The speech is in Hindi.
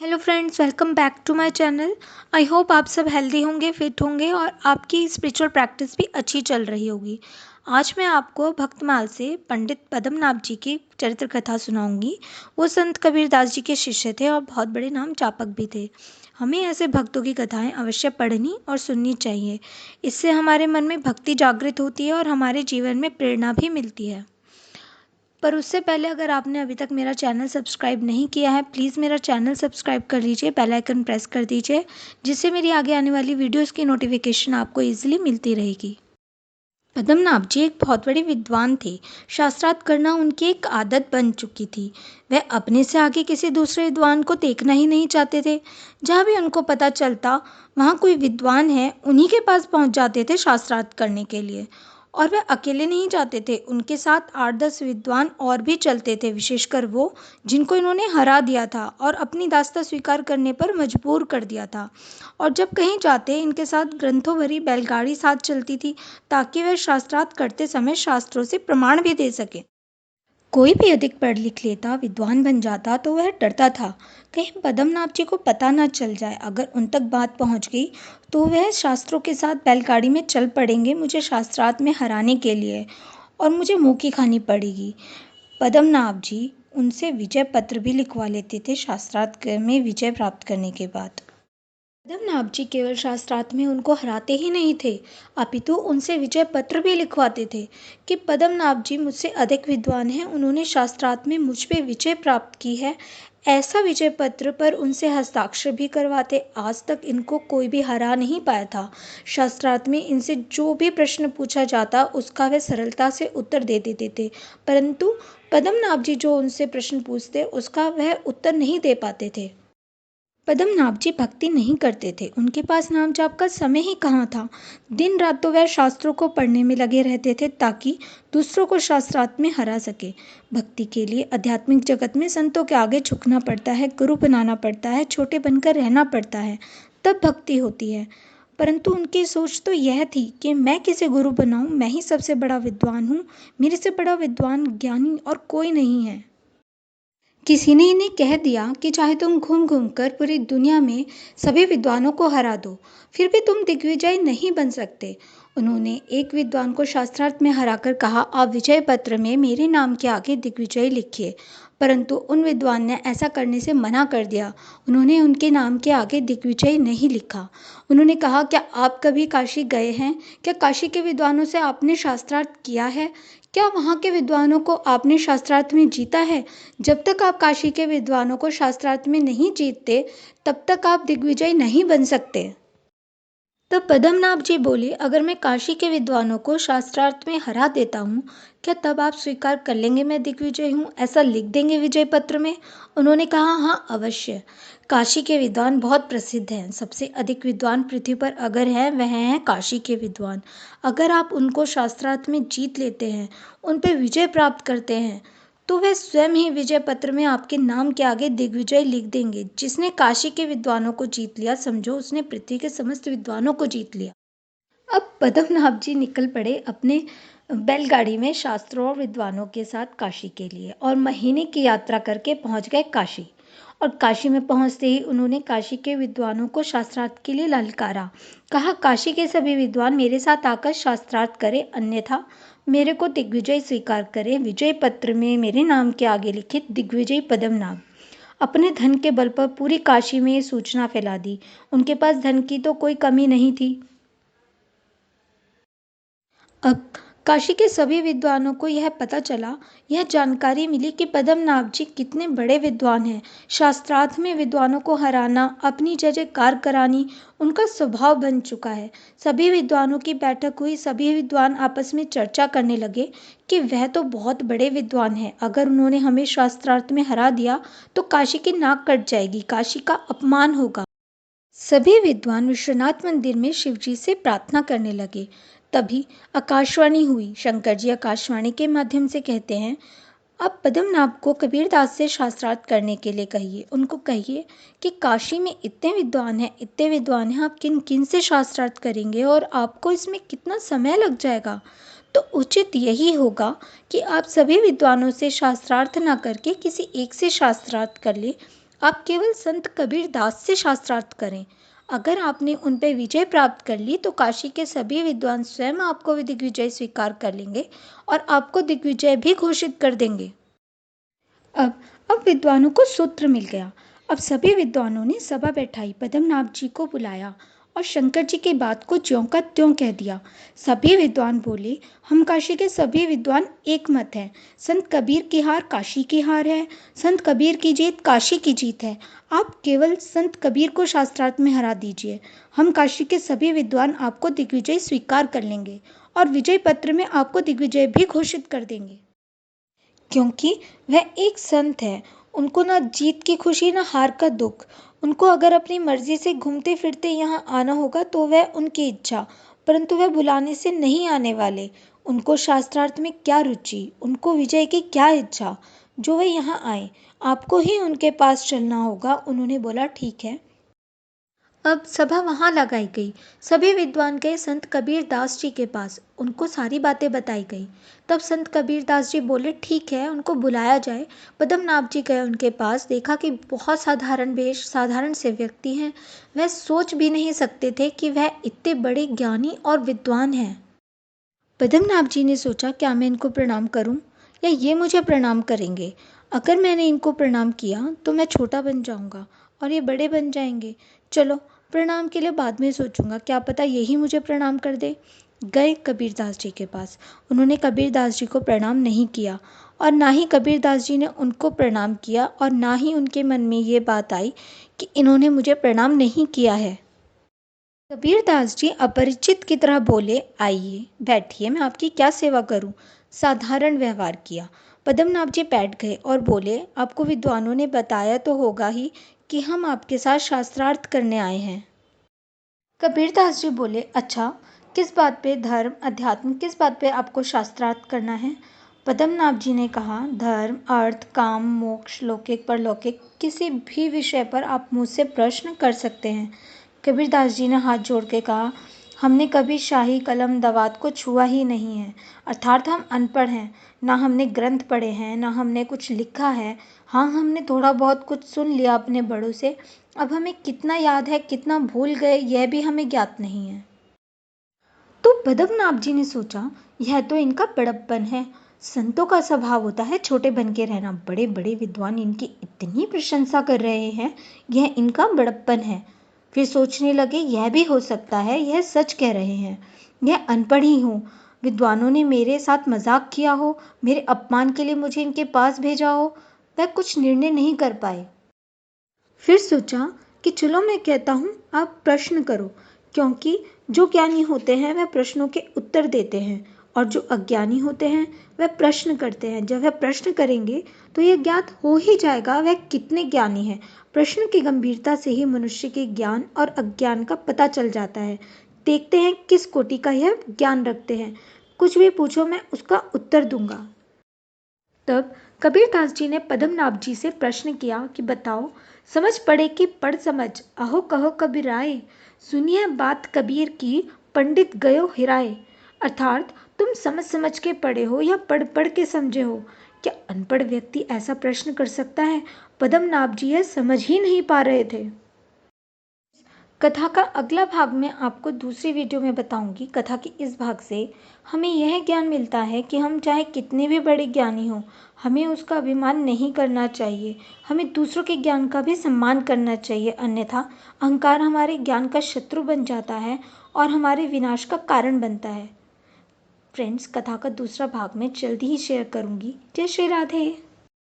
Hello friends, welcome back to my channel. I hope आप सब हेल्दी होंगे, फिट होंगे और आपकी स्पिरिचुअल प्रैक्टिस भी अच्छी चल रही होगी। आज मैं आपको भक्तमाल से पंडित पद्मनाभ जी की चरित्र कथा सुनाऊंगी। वो संत कबीरदास जी के शिष्य थे और बहुत बड़े नाम जापक भी थे। हमें ऐसे भक्तों की कथाएं अवश्य पढ़नी और सुननी चाहिए। इससे हमारे मन में भक्ति जागृत होती है और हमारे जीवन में प्रेरणा भी मिलती है। पर उससे पहले अगर आपने अभी तक मेरा चैनल सब्सक्राइब नहीं किया है, प्लीज़ मेरा चैनल सब्सक्राइब कर लीजिए, बेल आइकन प्रेस कर दीजिए, जिससे मेरी आगे आने वाली वीडियोस की नोटिफिकेशन आपको इजीली मिलती रहेगी। पद्मनाभ जी एक बहुत बड़े विद्वान थे। शास्त्रार्थ करना उनकी एक आदत बन चुकी थी। वह अपने से आगे किसी दूसरे विद्वान को देखना ही नहीं चाहते थे। जहाँ भी उनको पता चलता वहाँ कोई विद्वान है, उन्हीं के पास पहुँच जाते थे शास्त्रार्थ करने के लिए। और वह अकेले नहीं जाते थे, उनके साथ 8-10 विद्वान और भी चलते थे, विशेषकर वो जिनको इन्होंने हरा दिया था और अपनी दास्ता स्वीकार करने पर मजबूर कर दिया था। और जब कहीं जाते इनके साथ ग्रंथों भरी बैलगाड़ी साथ चलती थी, ताकि वह शास्त्रार्थ करते समय शास्त्रों से प्रमाण भी दे सके। कोई भी अधिक पढ़ लिख लेता, विद्वान बन जाता, तो वह डरता था कहीं पद्मनाभ जी को पता न चल जाए। अगर उन तक बात पहुंच गई तो वह शास्त्रों के साथ बैलगाड़ी में चल पड़ेंगे मुझे शास्त्रार्थ में हराने के लिए, और मुझे मुंह की खानी पड़ेगी। पद्मनाभ जी उनसे विजय पत्र भी लिखवा लेते थे शास्त्रार्थ में विजय प्राप्त करने के बाद। पद्मनाभ जी केवल शास्त्रार्थ में उनको हराते ही नहीं थे, अपितु उनसे विजय पत्र भी लिखवाते थे कि पद्मनाभ जी मुझसे अधिक विद्वान हैं, उन्होंने शास्त्रार्थ में मुझ पे विजय प्राप्त की है। ऐसा विजय पत्र पर उनसे हस्ताक्षर भी करवाते। आज तक इनको कोई भी हरा नहीं पाया था। शास्त्रार्थ में इनसे जो भी प्रश्न पूछा जाता उसका वे सरलता से उत्तर दे देते थे, परंतु पद्मनाभ जी जो उनसे प्रश्न पूछते उसका वह उत्तर नहीं दे पाते थे। पद्मनाभ जी भक्ति नहीं करते थे, उनके पास नाम जाप का समय ही कहाँ था। दिन रात तो वह शास्त्रों को पढ़ने में लगे रहते थे, ताकि दूसरों को शास्त्रार्थ में हरा सके। भक्ति के लिए आध्यात्मिक जगत में संतों के आगे झुकना पड़ता है, गुरु बनाना पड़ता है, छोटे बनकर रहना पड़ता है, तब भक्ति होती है। परंतु उनकी सोच तो यह थी कि मैं किसे गुरु बनाऊं, मैं ही सबसे बड़ा विद्वान हूँ, मेरे से बड़ा विद्वान ज्ञानी और कोई नहीं है। किसी ने इन्हें कह दिया कि चाहे तुम घूम घूम कर पूरी दुनिया में सभी विद्वानों को हरा दो, फिर भी तुम दिग्विजय नहीं बन सकते। उन्होंने एक विद्वान को शास्त्रार्थ में हराकर कहा, आप विजय पत्र में मेरे नाम के आगे दिग्विजय लिखिए। परंतु उन विद्वान ने ऐसा करने से मना कर दिया। उन्होंने उनके नाम के आगे दिग्विजय नहीं लिखा। उन्होंने कहा, क्या आप कभी काशी गए हैं? क्या काशी के विद्वानों से आपने शास्त्रार्थ किया है? क्या वहाँ के विद्वानों को आपने शास्त्रार्थ में जीता है? जब तक आप काशी के विद्वानों को शास्त्रार्थ में नहीं जीतते, तब तक आप दिग्विजय नहीं बन सकते। तब पद्मनाभ जी बोले, अगर मैं काशी के विद्वानों को शास्त्रार्थ में हरा देता हूँ, क्या तब आप स्वीकार कर लेंगे मैं दिग्विजय हूँ, ऐसा लिख देंगे विजय पत्र में? उन्होंने कहा, हाँ अवश्य। काशी के विद्वान बहुत प्रसिद्ध हैं, सबसे अधिक विद्वान पृथ्वी पर अगर हैं वह हैं काशी के विद्वान। अगर आप उनको शास्त्रार्थ में जीत लेते हैं, उन पर विजय प्राप्त करते हैं, तो वह स्वयं ही विजय पत्र में आपके नाम के आगे दिग्विजय लिख देंगे। जिसने काशी के विद्वानों को जीत लिया, समझो उसने पृथ्वी के समस्त विद्वानों को जीत लिया। अब पद्मनाभ जी निकल पड़े अपने बैलगाड़ी में शास्त्रों और विद्वानों के साथ काशी के लिए, और महीने की यात्रा करके पहुंच गए काशी। और काशी में पहुंचते ही उन्होंने काशी के विद्वानों को शास्त्रार्थ के लिए ललकारा। कहा, काशी के सभी विद्वान मेरे साथ आकर शास्त्रार्थ करें, अन्यथा मेरे को दिग्विजय स्वीकार करें। विजय पत्र में मेरे नाम के आगे लिखित दिग्विजय पद्मनाभ। अपने धन के बल पर पूरी काशी में ये सूचना फैला दी। उनके पास धन की तो कोई कमी नहीं थी। अब काशी के सभी विद्वानों को यह पता चला, यह जानकारी मिली कि पद्मनाभ जी कितने बड़े विद्वान हैं। शास्त्रार्थ में विद्वानों को हराना, अपनी जय जयकार करानी उनका स्वभाव बन चुका है। सभी विद्वानों की बैठक हुई। सभी विद्वान आपस में चर्चा करने लगे कि वह तो बहुत बड़े विद्वान हैं, अगर उन्होंने हमें शास्त्रार्थ में हरा दिया तो काशी की नाक कट जाएगी, काशी का अपमान होगा। सभी विद्वान विश्वनाथ मंदिर में शिवजी से प्रार्थना करने लगे। तभी आकाशवाणी हुई। शंकर जी आकाशवाणी के माध्यम से कहते हैं, अब पद्मनाभ को कबीरदास से शास्त्रार्थ करने के लिए कहिए। उनको कहिए कि काशी में इतने विद्वान हैं, इतने विद्वान हैं, आप किन किन से शास्त्रार्थ करेंगे और आपको इसमें कितना समय लग जाएगा। तो उचित यही होगा कि आप सभी विद्वानों से शास्त्रार्थ ना करके किसी एक से शास्त्रार्थ कर ले। आप केवल संत कबीर दास से शास्त्रार्थ करें। अगर आपने उन पर विजय प्राप्त कर ली तो काशी के सभी विद्वान स्वयं आपको दिग्विजय स्वीकार कर लेंगे और आपको दिग्विजय भी घोषित कर देंगे। अब अब विद्वानों को सूत्र मिल गया। अब सभी विद्वानों ने सभा बैठाई, पद्मनाभ जी को बुलाया और शंकर जी की बात को ज्यों का त्यों कह दिया। सभी विद्वान बोले, हम काशी के सभी विद्वान एक मत हैं। संत कबीर की हार काशी की हार है, संत कबीर की जीत काशी की जीत है। आप केवल संत कबीर को शास्त्रार्थ में हरा दीजिए। हम काशी के सभी विद्वान आपको दिग्विजय स्वीकार कर लेंगे और विजय पत्र में आपको दिग्विजय भी घोषित कर देंगे। क्योंकि वह एक संत है, उनको ना जीत की खुशी ना हार का दुख। उनको अगर अपनी मर्जी से घूमते फिरते यहाँ आना होगा तो वह उनकी इच्छा, परंतु वह बुलाने से नहीं आने वाले। उनको शास्त्रार्थ में क्या रुचि, उनको विजय की क्या इच्छा, जो वह यहाँ आए। आपको ही उनके पास चलना होगा। उन्होंने बोला, ठीक है। अब सभा वहां लगाई गई। सभी विद्वान गए संत कबीर दास जी के पास, उनको सारी बातें बताई गई। तब संत कबीर दास जी बोले, ठीक है, उनको बुलाया जाए। पद्मनाभ जी गए उनके पास, देखा कि बहुत साधारण वेश, साधारण से व्यक्ति हैं। वह सोच भी नहीं सकते थे कि वह इतने बड़े ज्ञानी और विद्वान हैं। पद्मनाभ जी ने सोचा, क्या मैं इनको प्रणाम करूं या ये मुझे प्रणाम करेंगे। अगर मैंने इनको प्रणाम किया तो मैं छोटा बन जाऊंगा और ये बड़े बन जाएंगे। चलो, प्रणाम के लिए बाद में सोचूंगा, क्या पता यही मुझे प्रणाम कर दे। गए कबीरदास जी के पास। उन्होंने कबीरदास जी को प्रणाम नहीं किया और ना ही कबीरदास जी ने उनको प्रणाम किया और ना ही उनके मन में ये बात आई कि इन्होंने मुझे प्रणाम नहीं किया है। कबीरदास जी अपरिचित की तरह बोले, आइए बैठिए, मैं आपकी क्या सेवा करूं। साधारण व्यवहार किया। पद्मनाभ जी बैठ गए और बोले, आपको विद्वानों ने बताया तो होगा ही कि हम आपके साथ शास्त्रार्थ करने आए हैं। कबीरदास जी बोले, अच्छा, किस बात पे, धर्म अध्यात्म, किस बात पे आपको शास्त्रार्थ करना है। पद्मनाभ जी ने कहा, धर्म, अर्थ, काम, मोक्ष, लौकिक, परलौकिक, किसी भी विषय पर आप मुझसे प्रश्न कर सकते हैं। कबीरदास जी ने हाथ जोड़ के कहा, हमने कभी शाही कलम दवात को छुआ ही नहीं है, अर्थात हम अनपढ़ हैं। ना हमने ग्रंथ पढ़े हैं, ना हमने कुछ लिखा है। हाँ, हमने थोड़ा बहुत कुछ सुन लिया अपने बड़ों से। अब हमें कितना याद है, कितना भूल गए, यह भी हमें ज्ञात नहीं है। तो पद्मनाभ जी ने सोचा, यह तो इनका बड़प्पन है। संतों का स्वभाव होता है छोटे बन के रहना। बड़े बड़े विद्वान इनकी इतनी प्रशंसा कर रहे हैं, यह इनका बड़प्पन है। फिर सोचने लगे, यह भी हो सकता है यह सच कह रहे हैं, यह अनपढ़ ही हूँ। विद्वानों ने मेरे साथ मजाक किया हो, मेरे अपमान के लिए मुझे इनके पास भेजा हो। वह कुछ निर्णय नहीं कर पाए। फिर सोचा कि चलो, मैं कहता हूँ, आप प्रश्न करो, क्योंकि जो ज्ञानी होते हैं वह प्रश्नों के उत्तर देते हैं और जो अज्ञानी होते हैं वह प्रश्न करते हैं। जब वह प्रश्न करेंगे तो यह ज्ञात हो ही जाएगा वह कितने ज्ञानी हैं। प्रश्न की गंभीरता से ही मनुष्य के ज्ञान और अज्ञान का पता चल जाता है। देखते हैं किस कोटि का यह ज्ञान रखते हैं। कुछ भी पूछो, मैं उसका उत्तर दूंगा। तब कबीरदास जी ने पद्मनाभ जी से प्रश्न किया कि बताओ, समझ पड़े कि पढ़ समझ, अहो कहो कबीराए, सुनिए बात कबीर की, पंडित गयो हिराए। अर्थात तुम समझ समझ के पढ़े हो या पढ़ पढ़ के समझे हो। क्या अनपढ़ व्यक्ति ऐसा प्रश्न कर सकता है। पद्मनाभ जी यह समझ ही नहीं पा रहे थे। कथा का अगला भाग मैं आपको दूसरी वीडियो में बताऊंगी। कथा के इस भाग से हमें यह ज्ञान मिलता है कि हम चाहे कितने भी बड़े ज्ञानी हों, हमें उसका अभिमान नहीं करना चाहिए। हमें दूसरों के ज्ञान का भी सम्मान करना चाहिए, अन्यथा अहंकार हमारे ज्ञान का शत्रु बन जाता है और हमारे विनाश का कारण बनता है। फ्रेंड्स, कथा का दूसरा भाग मैं जल्दी ही शेयर करूंगी। जय श्री राधे।